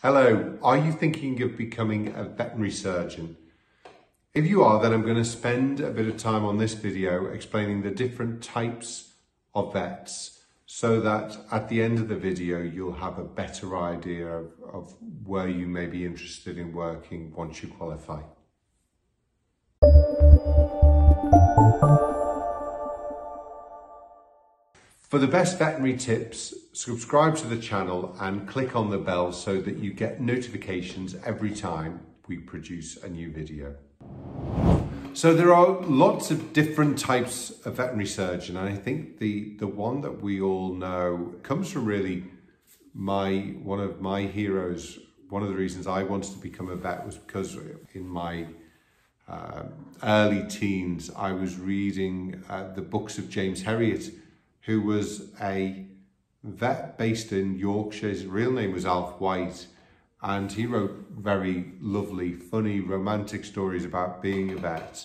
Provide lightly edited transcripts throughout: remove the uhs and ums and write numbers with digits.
Hello, are you thinking of becoming a veterinary surgeon? If you are, then I'm going to spend a bit of time on this video explaining the different types of vets so that at the end of the video you'll have a better idea of where you may be interested in working once you qualify. For the best veterinary tips, subscribe to the channel and click on the bell so that you get notifications every time we produce a new video. So there are lots of different types of veterinary surgeon, and I think the one that we all know comes from really one of my heroes. One of the reasons I wanted to become a vet was because in my early teens I was reading the books of James Herriot, who was a vet based in Yorkshire. His real name was Alf White, and he wrote very lovely, funny, romantic stories about being a vet.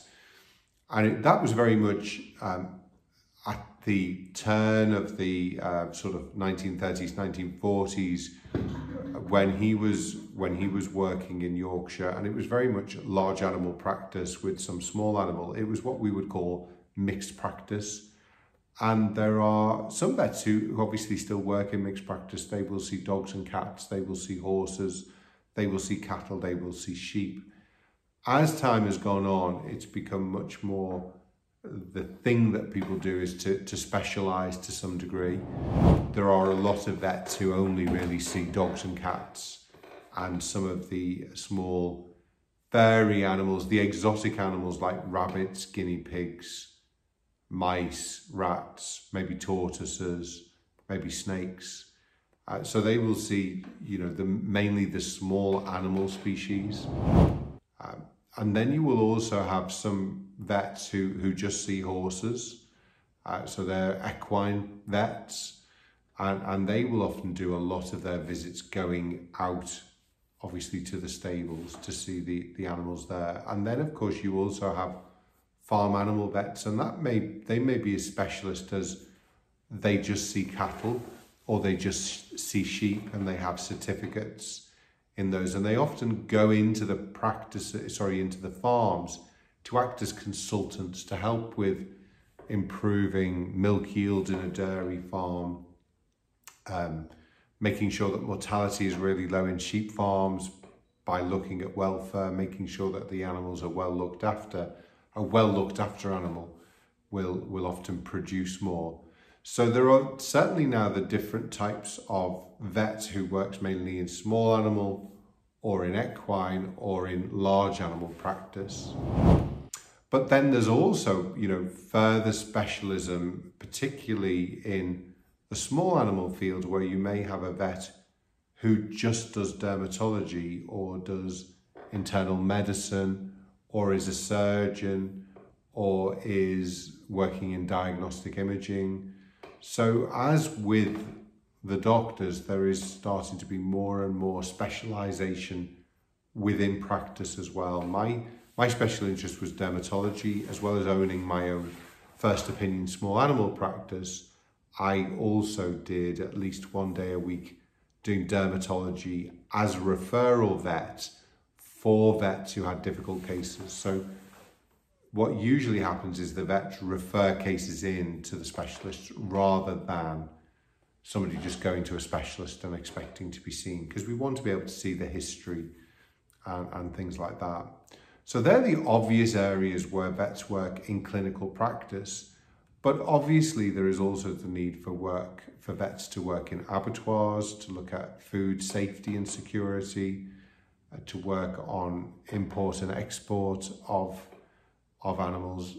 And that was very much at the turn of the sort of 1930s, 1940s, when he was working in Yorkshire, and it was very much large animal practice with some small animal. It was what we would call mixed practice. And there are some vets who obviously still work in mixed practice. They will see dogs and cats, they will see horses, they will see cattle, they will see sheep. As time has gone on, it's become much more the thing that people do is to specialise to some degree. There are a lot of vets who only really see dogs and cats and some of the small furry animals, the exotic animals like rabbits, guinea pigs, mice, rats, maybe tortoises, maybe snakes. So they will see, mainly the small animal species. And then you will also have some vets who just see horses. So they're equine vets, and they will often do a lot of their visits going out, obviously, to the stables to see the animals there. And then, of course, you also have farm animal vets, and they may be as specialist as they just see cattle or they just see sheep, and they have certificates in those, and they often go into the farms to act as consultants to help with improving milk yield in a dairy farm, making sure that mortality is really low in sheep farms by looking at welfare, making sure that the animals are well looked after. A well-looked after animal will often produce more. So there are certainly now the different types of vets who works mainly in small animal or in equine or in large animal practice. But then there's also, further specialism, particularly in the small animal field, where you may have a vet who just does dermatology or does internal medicine, or is a surgeon, or is working in diagnostic imaging. So as with the doctors, there is starting to be more and more specialization within practice as well. My special interest was dermatology, as well as owning my own first opinion small animal practice. I also did at least one day a week doing dermatology as a referral vet for vets who had difficult cases. So what usually happens is the vets refer cases in to the specialist rather than somebody just going to a specialist and expecting to be seen, because we want to be able to see the history and things like that. So they're the obvious areas where vets work in clinical practice, but obviously there is also the need for vets to work in abattoirs, to look at food safety and security, to work on import and export of animals.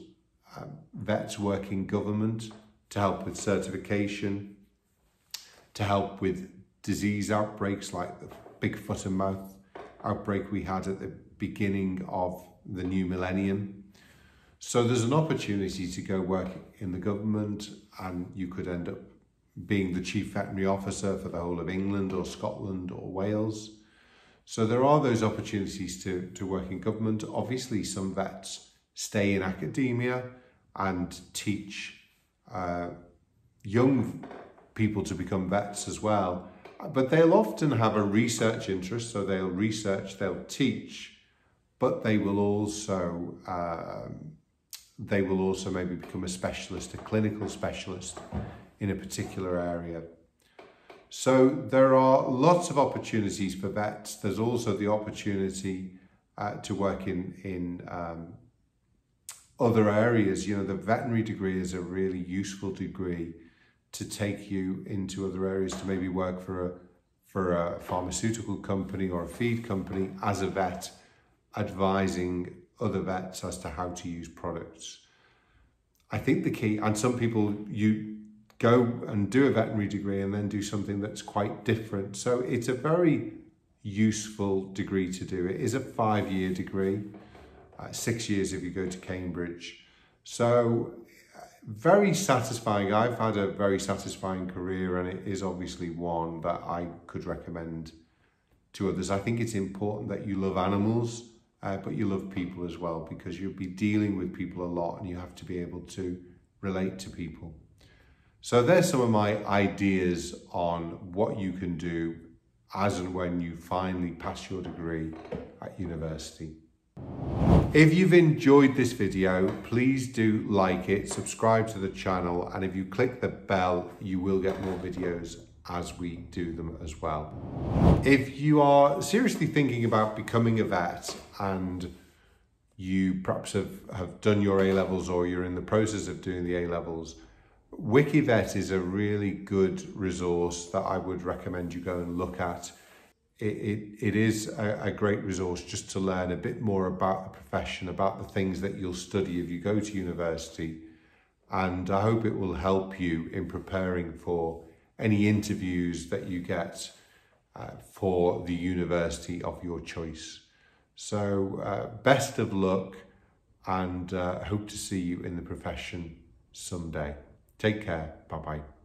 Vets work in government to help with certification, to help with disease outbreaks like the big foot and mouth outbreak we had at the beginning of the new millennium. So there's an opportunity to go work in the government, and you could end up being the chief veterinary officer for the whole of England or Scotland or Wales. So there are those opportunities to work in government. Obviously, some vets stay in academia and teach young people to become vets as well. But they'll often have a research interest, so they'll research, they'll teach, but they will also maybe become a specialist, a clinical specialist in a particular area. So there are lots of opportunities for vets. There's also the opportunity to work in other areas. You know, the veterinary degree is a really useful degree to take you into other areas, to maybe work for a pharmaceutical company or a feed company as a vet, advising other vets as to how to use products. I think the key, and some people, you go and do a veterinary degree and then do something that's quite different. So it's a very useful degree to do. It is a 5-year degree, 6 years if you go to Cambridge. So very satisfying. I've had a very satisfying career, and it is obviously one that I could recommend to others. I think it's important that you love animals, but you love people as well, because you'll be dealing with people a lot and you have to be able to relate to people. So there's some of my ideas on what you can do as and when you finally pass your degree at university. If you've enjoyed this video, please do like it, subscribe to the channel, and if you click the bell, you will get more videos as we do them as well. If you are seriously thinking about becoming a vet and you perhaps have done your A-levels, or you're in the process of doing the A-levels, Wikivet is a really good resource that I would recommend you go and look at. It is a great resource just to learn a bit more about the profession, about the things that you'll study if you go to university. And I hope it will help you in preparing for any interviews that you get for the university of your choice. So best of luck, and hope to see you in the profession someday. Take care. Bye-bye.